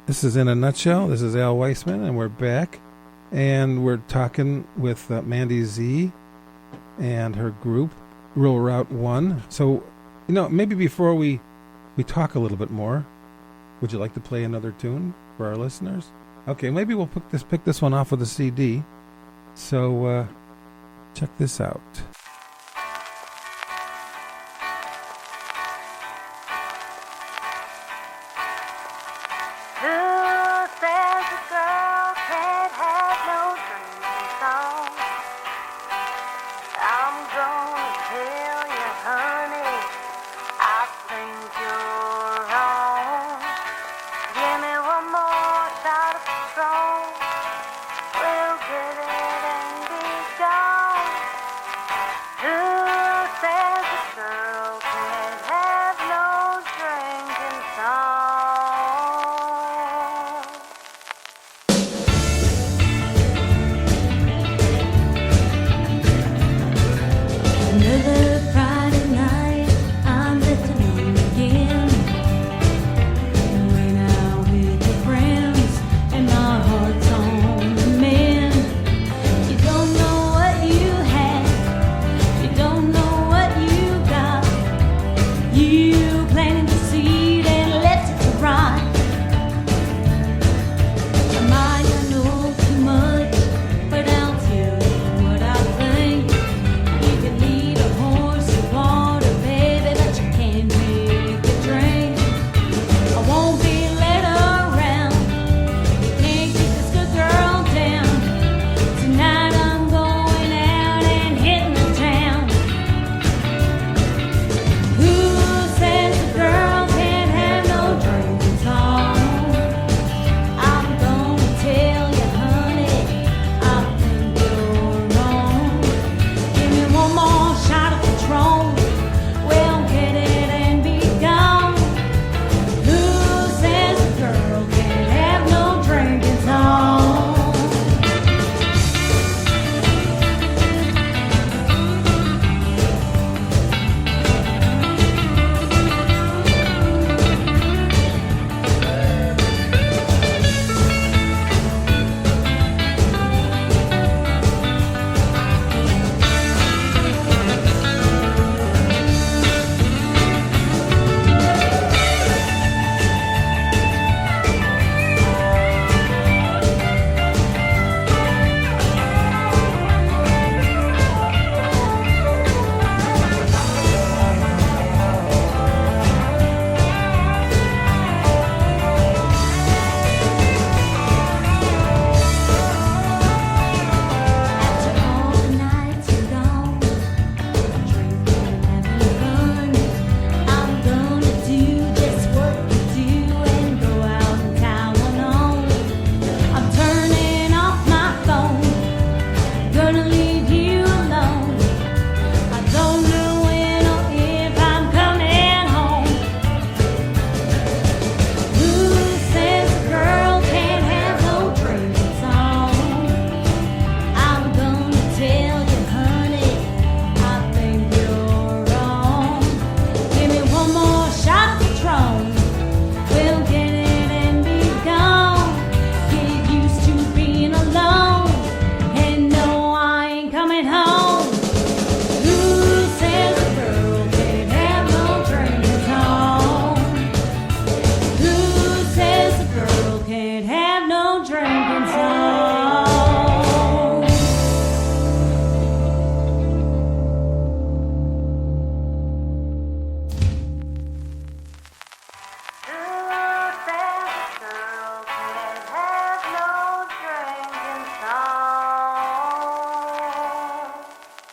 This is In a Nutshell. This is Al Weissman, and we're back. And we're talking with MandyZ and her group, Rural Route One. So, maybe before we talk a little bit more, would you like to play another tune for our listeners? Okay, maybe we'll pick this one off of the CD. So, check this out.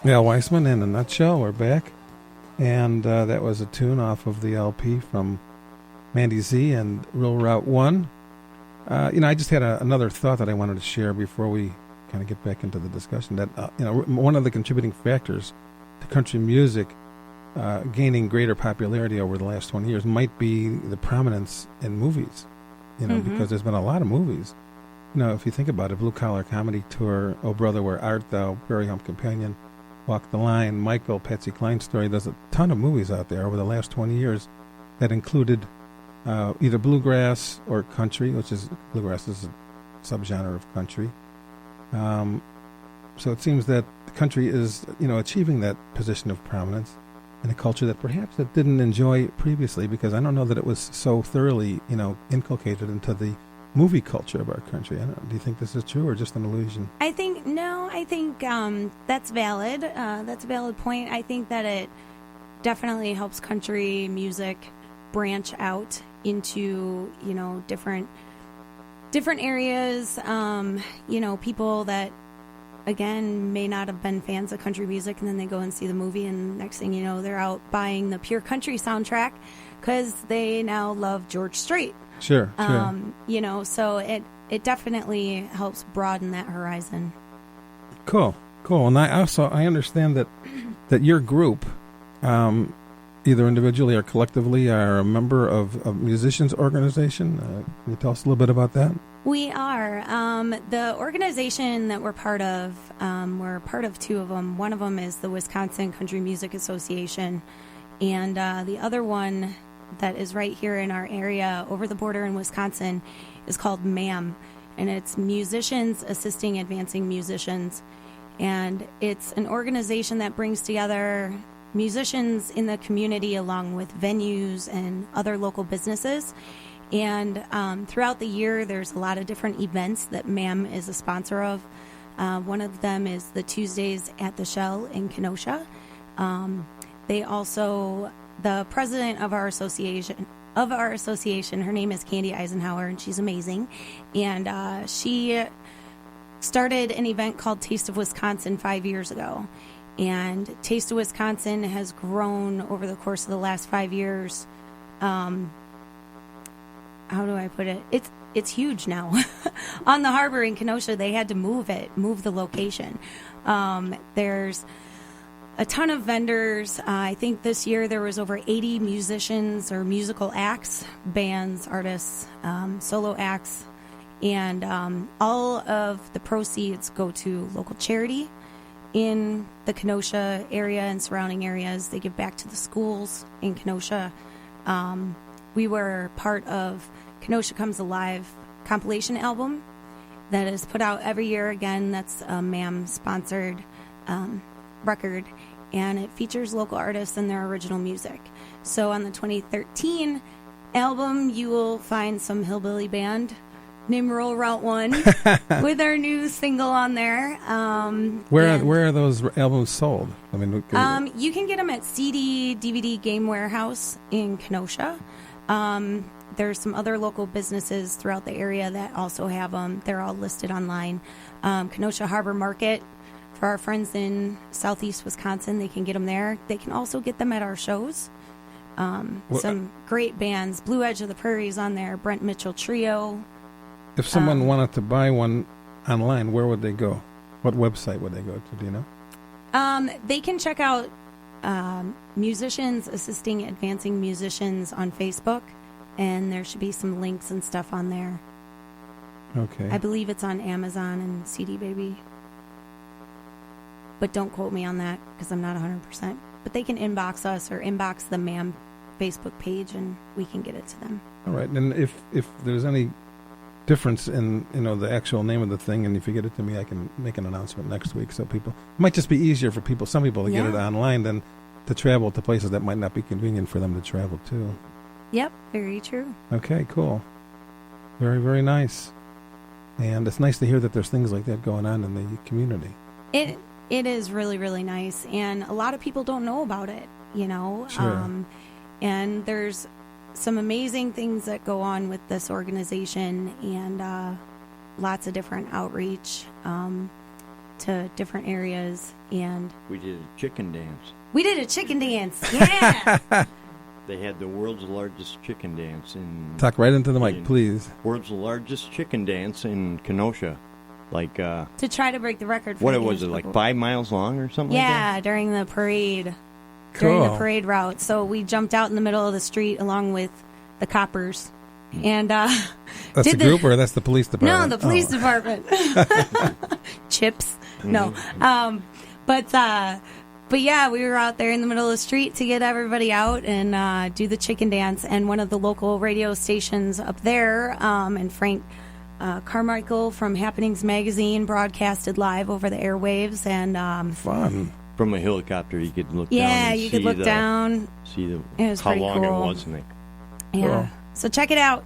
Yeah, Weissman in a Nutshell. We're back. And that was a tune off of the LP from MandyZ and Rural Route One. I just had another thought that I wanted to share before we kind of get back into the discussion. That one of the contributing factors to country music gaining greater popularity over the last 20 years might be the prominence in movies. Because there's been a lot of movies. If you think about it, Blue Collar Comedy Tour, Oh Brother, Where Art Thou, Prairie Home Companion, Walk the Line, Michael, Patsy Cline's Story. There's a ton of movies out there over the last 20 years that included either bluegrass or country, which is bluegrass is a subgenre of country. So it seems that the country is, achieving that position of prominence in a culture that perhaps it didn't enjoy previously, because I don't know that it was so thoroughly, inculcated into the movie culture of our country. Do you think this is true or just an illusion? I think that's valid. That's a valid point. I think that it definitely helps country music branch out into, different areas. People that, again, may not have been fans of country music, and then they go and see the movie, and next thing you know, they're out buying the Pure Country soundtrack because they now love George Strait. Sure. So it definitely helps broaden that horizon. Cool. And I understand that your group, either individually or collectively, are a member of a musicians organization. Can you tell us a little bit about that? We are. The organization that we're part of two of them. One of them is the Wisconsin Country Music Association, and the other one that is right here in our area over the border in Wisconsin is called MAM, and it's Musicians Assisting Advancing Musicians. And it's an organization that brings together musicians in the community along with venues and other local businesses. And throughout the year, there's a lot of different events that MAM is a sponsor of. One of them is the Tuesdays at the Shell in Kenosha. They also, the president of our association, her name is Candy Eisenhower, and she's amazing. And she started an event called Taste of Wisconsin 5 years ago. And Taste of Wisconsin has grown over the course of the last 5 years. How do I put it? It's huge now. On the harbor in Kenosha, they had to move the location. There's a ton of vendors. I think this year there was over 80 musicians or musical acts, bands, artists, solo acts, and all of the proceeds go to local charity in the Kenosha area and surrounding areas. They give back to the schools in Kenosha. We were part of Kenosha Comes Alive compilation album that is put out every year. Again, that's a MAM-sponsored record, and it features local artists and their original music. So on the 2013 album, you will find some hillbilly band named Rural Route One with our new single on there. Where are those albums sold? I mean, you can get them at CD, DVD Game Warehouse in Kenosha. There's some other local businesses throughout the area that also have them. They're all listed online. Kenosha Harbor Market, for our friends in southeast Wisconsin, they can get them there. They can also get them at our shows. Some great bands. Blue Edge of the Prairies on there, Brent Mitchell Trio. If someone wanted to buy one online, where would they go? What website would they go to? Do you know? They can check out Musicians Assisting Advancing Musicians on Facebook, and there should be some links and stuff on there. Okay. I believe it's on Amazon and CD Baby. But don't quote me on that because I'm not 100%. But they can inbox us or inbox the MAM Facebook page, and we can get it to them. All right. And if there's any difference in the actual name of the thing, and if you get it to me, I can make an announcement next week. So people, it might just be easier for some people to get it online than to travel to places that might not be convenient for them to travel to. Yep, very true. Okay, cool. Very, very nice. And it's nice to hear that there's things like that going on in the community. It is really, really nice, and a lot of people don't know about it, Sure. And there's some amazing things that go on with this organization, and lots of different outreach to different areas. And we did a chicken dance. Yeah. They had the world's largest chicken dance in... Talk right into the mic, please. World's largest chicken dance in Kenosha. To try to break the record. What was it, like 5 miles long or something like that? Yeah, during the parade. Cool. During the parade route. So we jumped out in the middle of the street along with the coppers. And that's the group, or that's the police department? No, the police department. Chips. No. But But yeah, we were out there in the middle of the street to get everybody out and do the chicken dance. And one of the local radio stations up there, and Frank Carmichael from Happenings Magazine broadcasted live over the airwaves. And Fun. From a helicopter, you could look down. yeah, and you see could look down. See It was how pretty long cool. it was. And Yeah, Cool. so check it out.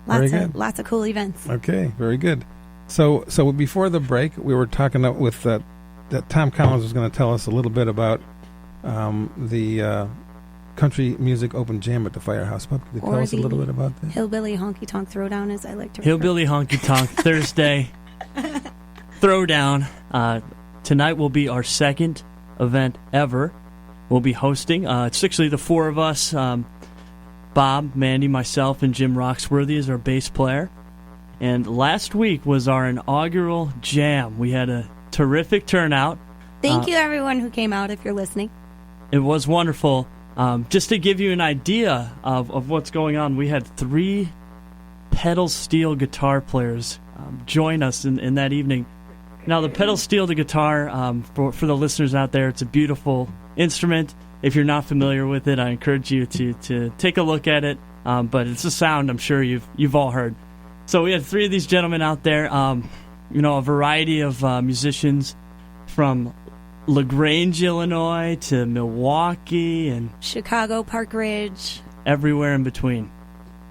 Very good. Lots of cool events. Okay, very good. So before the break, we were talking with that Tom Collins was going to tell us a little bit about the country music open jam at the Firehouse Pub. Could you tell Or us a the little bit about that? Hillbilly Honky Tonk Throwdown, as I like to refer. Hillbilly Honky Tonk Thursday Throwdown. Tonight will be our second event ever. We'll be hosting. It's actually the four of us. Bob, Mandy, myself, and Jim Roxworthy is our bass player. And last week was our inaugural jam. We had a terrific turnout. Thank you, everyone who came out, if you're listening. It was wonderful. Just to give you an idea of what's going on, we had 3 pedal steel guitar players join us in that evening. Now, the pedal steel the guitar, for the listeners out there, it's a beautiful instrument. If you're not familiar with it, I encourage you to take a look at it. But it's a sound I'm sure you've all heard. So we had 3 of these gentlemen out there, a variety of musicians from LaGrange, Illinois to Milwaukee and Chicago, Park Ridge. everywhere in between.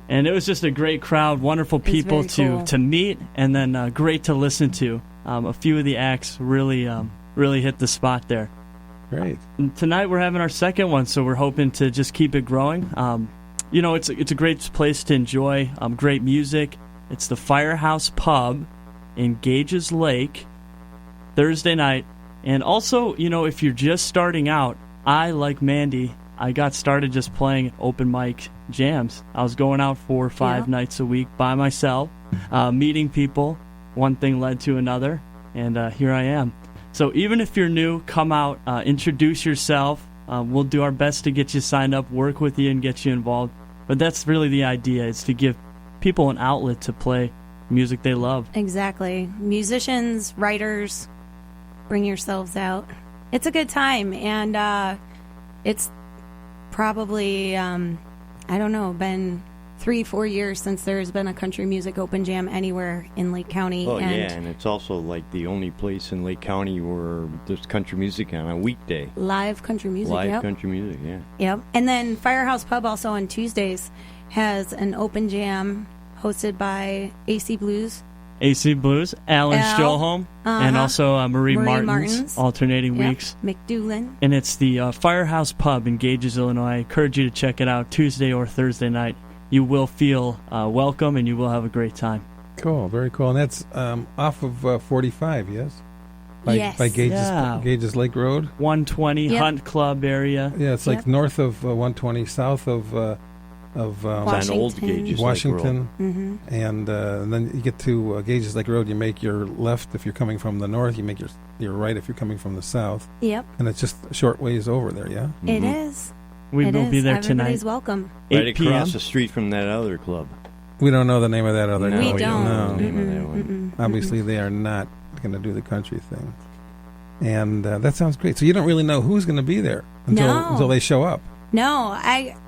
And it was just a great crowd, wonderful people very cool. to meet, and then great to listen to. A few of the acts really hit the spot there. Great. And tonight we're having our second one, so we're hoping to just keep it growing. It's a great place to enjoy great music. It's the Firehouse Pub in Gages Lake, Thursday night. And also, if you're just starting out, like Mandy, I got started just playing open mic jams. I was going out 4 or 5 nights a week by myself, meeting people. One thing led to another, and here I am. So even if you're new, come out, introduce yourself. We'll do our best to get you signed up, work with you, and get you involved. But that's really the idea, is to give people an outlet to play music they love. Exactly. Musicians, writers, bring yourselves out. It's a good time, and it's probably, been 3-4 years since there's been a country music open jam anywhere in Lake County. Oh, and it's also like the only place in Lake County where there's country music on a weekday. Live country music, Live country music, yeah. Yep. And then Firehouse Pub also on Tuesdays has an open jam hosted by AC Blues. AC Blues, Alan Stroholm, and also Marie Martins, alternating weeks. McDoolin. And it's the Firehouse Pub in Gages, Illinois. I encourage you to check it out Tuesday or Thursday night. You will feel welcome, and you will have a great time. Cool, very cool. And that's off of 45, yes? Yes. By Gages Lake Road? 120 Hunt Club area. Yeah, it's like north of 120, south of It's on Old Gages Washington. Lake Road. Mm-hmm. And then you get to Gages Lake Road, you make your left if you're coming from the north, you make your right if you're coming from the south. Yep. And it's just a short ways over there, yeah? It is. We will be there tonight. Everybody's welcome. 8 Right p.m. across the street from that other club. We don't know the name of that other No, We we don't. know the name of that one. Obviously, they are not going to do the country thing. And that sounds great. So you don't really know who's going to be there until they show up. No,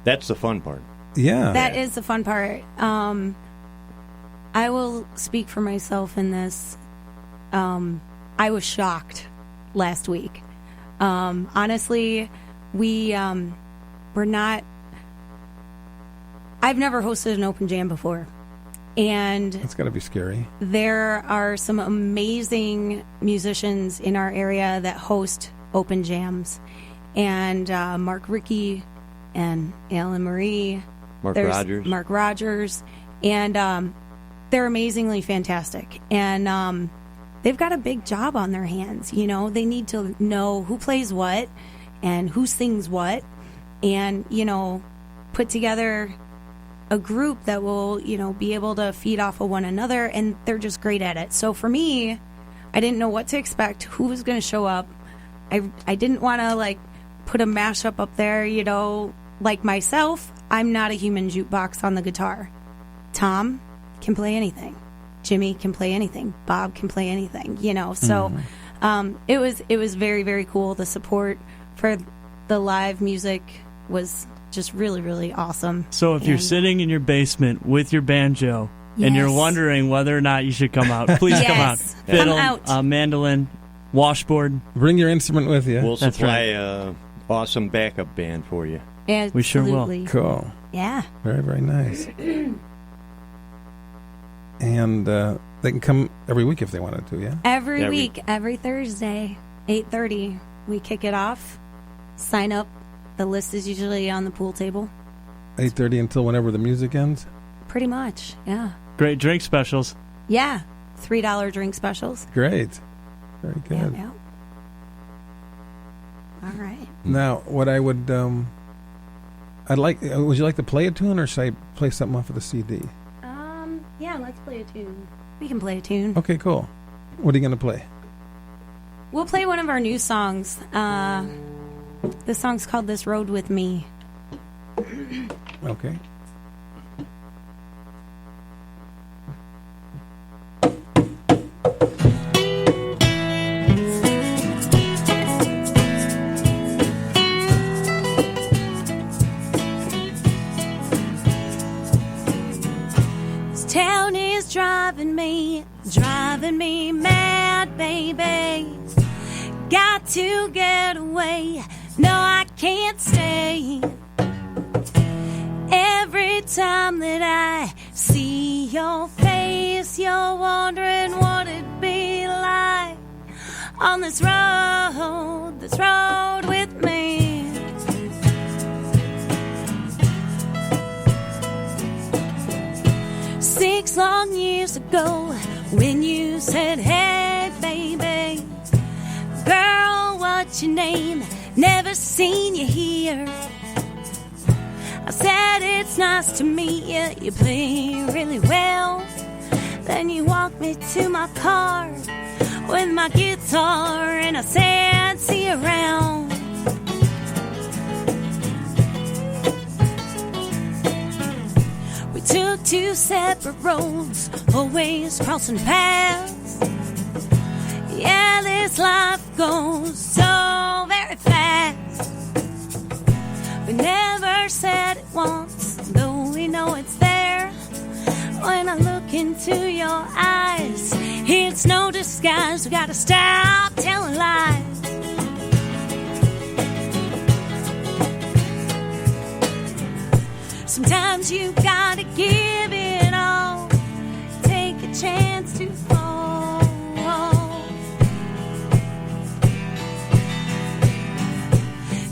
That's the fun part. Yeah. that is the fun part. I will speak for myself in this. I was shocked last week. Honestly, we're not. I've never hosted an open jam before. And That's got to be scary. there are some amazing musicians in our area that host open jams. And Mark Rickey and Alan Marie. Rogers. Mark Rogers. And they're amazingly fantastic. And they've got a big job on their hands. They need to know who plays what and who sings what. And, put together a group that will, be able to feed off of one another, and they're just great at it. So for me, I didn't know what to expect, who was going to show up. I didn't want to, put a mashup up there, like myself. I'm not a human jukebox on the guitar. Tom can play anything. Jimmy can play anything. Bob can play anything, So it was very, very cool, the support for the live music was just really, really awesome. So if you're sitting in your basement with your banjo and you're wondering whether or not you should come out, please come out. Fiddle, come out. Mandolin, washboard. Bring your instrument with you. We'll That's supply a awesome backup band for you. Absolutely. We sure will. Cool. Yeah. Very, very nice. And they can come every week if they wanted to, yeah? Every week, every Thursday, 8:30, we kick it off. Sign up. The list is usually on the pool table. 8:30 until whenever the music ends? Pretty much, yeah. Great drink specials. Yeah. $3 drink specials. Great. Very good. Yeah. All right. Now, what I would... would you like to play a tune, or should I play something off of the CD? Yeah, let's play a tune. We can play a tune. Okay, cool. What are you going to play? We'll play one of our new songs. The song's called This Road With Me. Okay. Town is driving me mad, baby. Got to get away. No, I can't stay. Every time that I see your face, you're wondering what it'd be like on this road with me. 6 long years ago, when you said, hey, baby, girl, what's your name? Never seen you here. I said, it's nice to meet you. You play really well. Then you walked me to my car with my guitar, and I said, see you around. We took 2 separate roads, always crossing paths. Yeah, this life goes so very fast. We never said it once, though we know it's there. When I look into your eyes, it's no disguise. We gotta stop telling lies. Sometimes you gotta give it all, take a chance to fall.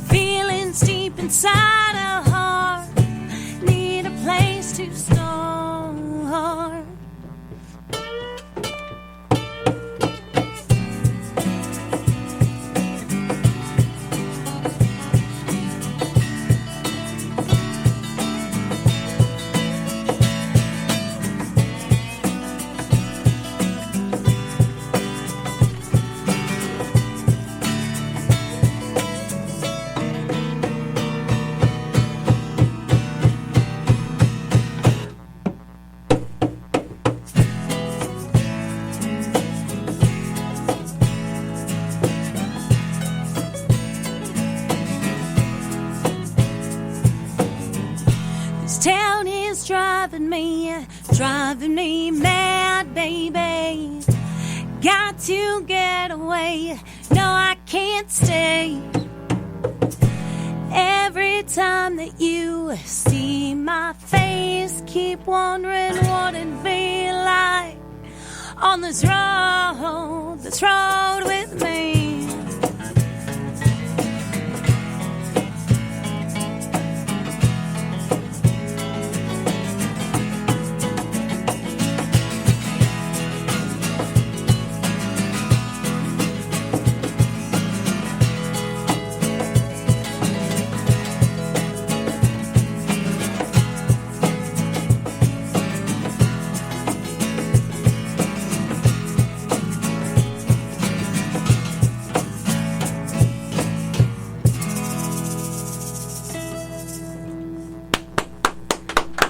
Feelings deep inside a heart need a place to start. Town is driving me mad, baby. Got to get away. No, I can't stay. Every time that you see my face, keep wondering what it'd be like on this road with me.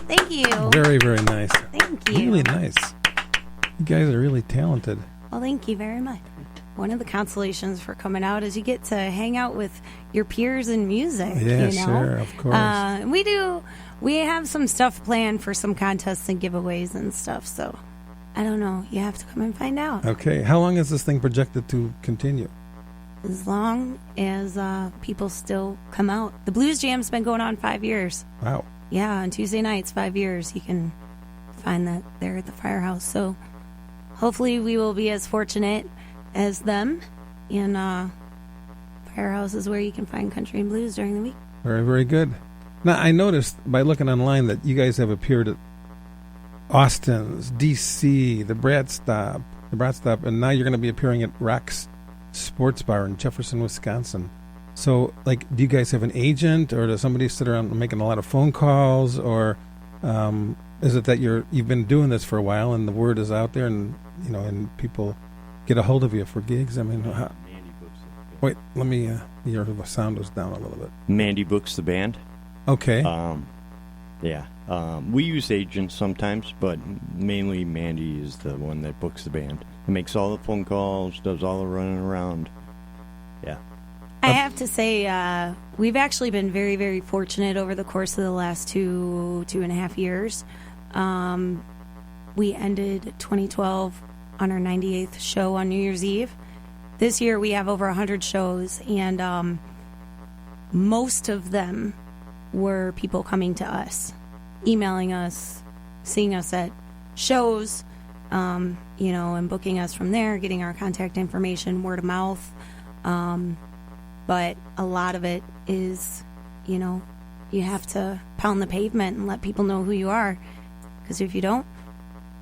Thank you. Very, very nice. Thank you. Really nice. You guys are really talented. Well, thank you very much. one of the consolations for coming out is you get to hang out with your peers in music. Yeah, you know? sure, of course. We have some stuff planned for some contests and giveaways and stuff. So I don't know. You have to come and find out. Okay. How long is this thing projected to continue? As long as people still come out. The Blues Jam's been going on 5 years. Wow. Yeah, on Tuesday nights, 5 years. You can find that there at the Firehouse. So hopefully we will be as fortunate as them. And Firehouse is where you can find country and blues during the week. Very, very good. Now, I noticed by looking online that you guys have appeared at Austin's, D.C., the Brat Stop, and now you're going to be appearing at Rock's Sports Bar in Jefferson, Wisconsin. So, like, do you guys have an agent, or does somebody sit around making a lot of phone calls, or is it that you've been doing this for a while and the word is out there, and and people get a hold of you for gigs? I mean, wait, let me. Your sound was down a little bit. Mandy books the band. Okay. Yeah. We use agents sometimes, but mainly Mandy is the one that books the band. He makes all the phone calls, does all the running around. Yeah. I have to say, we've actually been very, very fortunate over the course of the last 2.5 years. We ended 2012 on our 98th show on New Year's Eve. This year we have over 100 shows, and most of them were people coming to us, emailing us, seeing us at shows, and booking us from there, getting our contact information, word of mouth. But a lot of it is, you have to pound the pavement and let people know who you are. Because if you don't,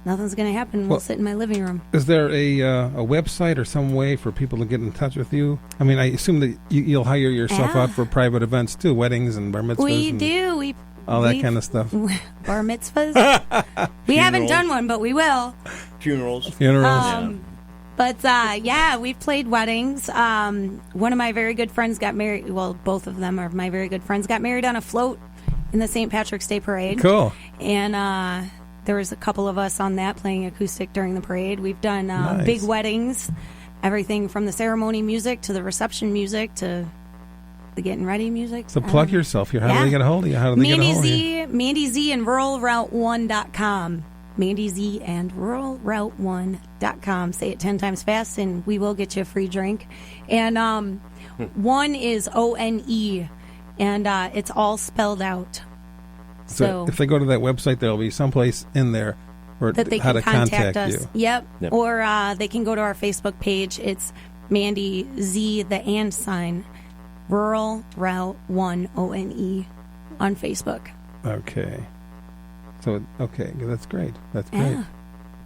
nothing's going to happen. We'll sit in my living room. Is there a website or some way for people to get in touch with you? I mean, I assume that you'll hire yourself out for private events too, weddings and bar mitzvahs. We do. All that kind of stuff. Bar mitzvahs? We haven't done one, but we will. Funerals. But, we've played weddings. One of my very good friends got married. Well, both of them are my very good friends. Got married on a float in the St. Patrick's Day Parade. Cool. And there was a couple of us on that playing acoustic during the parade. We've done Nice. big weddings, everything from the ceremony music to the reception music to the getting ready music. So plug yourself here. How do they get a hold of you? How do they get a hold of you? MandyZ and Rural Route One.com. MandyZ and Rural Route One.com. Say it 10 times fast and we will get you a free drink. And one is ONE, and it's all spelled out. So if they go to that website, there'll be someplace in there for that they how can to contact us. you. Yep. Or they can go to our Facebook page. It's MandyZ, the and sign, Rural Route One, ONE, on Facebook. Okay. So, that's great. That's great. Yeah.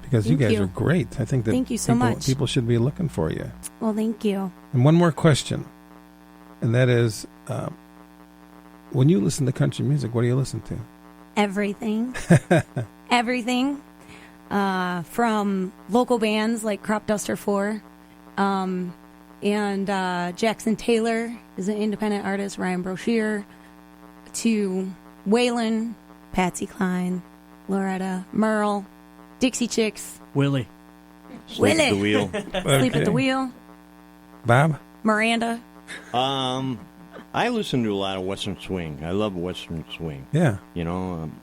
Because you guys are great. I think that Thank you so much. People should be looking for you. Well, thank you. And one more question, and that is, when you listen to country music, what do you listen to? Everything. Everything. From local bands like Crop Duster 4, and Jackson Taylor is an independent artist, Ryan Broshear, to Waylon, Patsy Cline, Loretta, Merle, Dixie Chicks, Willie. Sleep at the wheel. Sleep at the Wheel, Bob? Miranda. I listen to a lot of Western swing. I love Western swing. Yeah.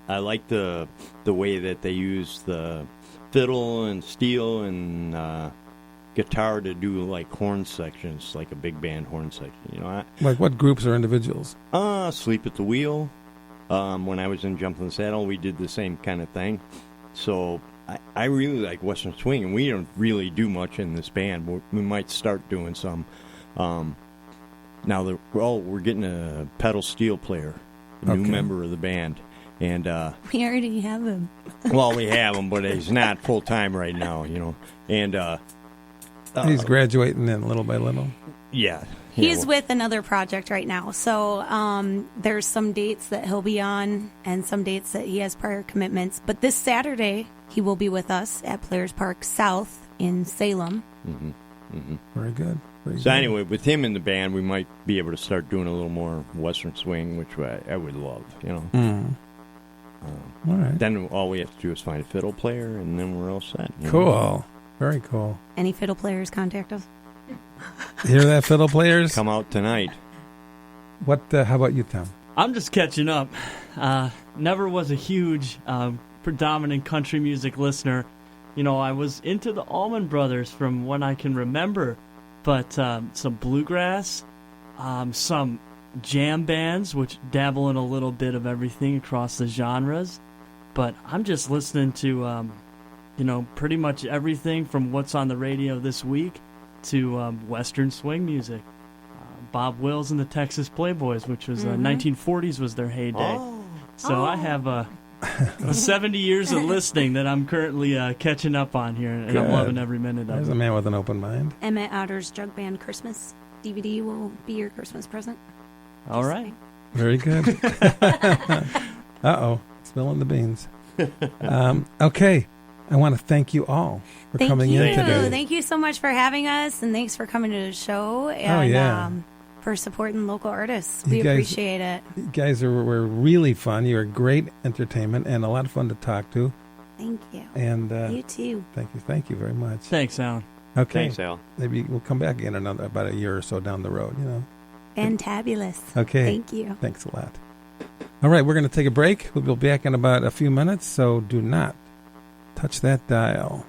I like the way that they use the fiddle and steel and guitar to do like horn sections, like a big band horn section. Like what groups or individuals? Sleep at the Wheel. When I was in Jump in the Saddle, we did the same kind of thing. So I really like Western swing, and we don't really do much in this band. We might start doing some. Now we're getting a pedal steel player, a new member of the band, and We already have him. well, we have him, but he's not full time right now, And He's graduating in little by little. yeah, He's with another project right now. So there's some dates that he'll be on and some dates that he has prior commitments. But this Saturday, he will be with us at Players Park South in Salem. Mm-hmm. Mm-hmm. Very good. So anyway, with him in the band, we might be able to start doing a little more Western swing, which I would love, All right. Then all we have to do is find a fiddle player, and then we're all set. Cool. Very cool. Any fiddle players, contact us. Hear that, fiddle players? Come out tonight. What? How about you, Tom? I'm just catching up. Never was a huge predominant country music listener. You know, I was into the Allman Brothers from when I can remember, but some bluegrass, some jam bands, which dabble in a little bit of everything across the genres. But I'm just listening to, pretty much everything from what's on the radio this week to Western swing music. Bob Wills and the Texas Playboys, which was 1940s was their heyday. So I have 70 years of listening that I'm currently catching up on here, and I'm loving every minute of There's it. a man with an open mind. Emmett Otter's Jug Band Christmas DVD will be your Christmas present. All right. Very good. Uh-oh. Spilling the beans. Okay. I want to thank you all for coming in today. Thank you so much for having us, and thanks for coming to the show and for supporting local artists. We appreciate it. You guys were really fun. You were great entertainment and a lot of fun to talk to. Thank you. And you too. Thank you very much. Thanks, Alan. Okay. Thanks, Al. Maybe we'll come back again about a year or so down the road, Fantabulous. Okay. Thank you. Thanks a lot. All right, we're going to take a break. We'll be back in about a few minutes, so do not touch that dial.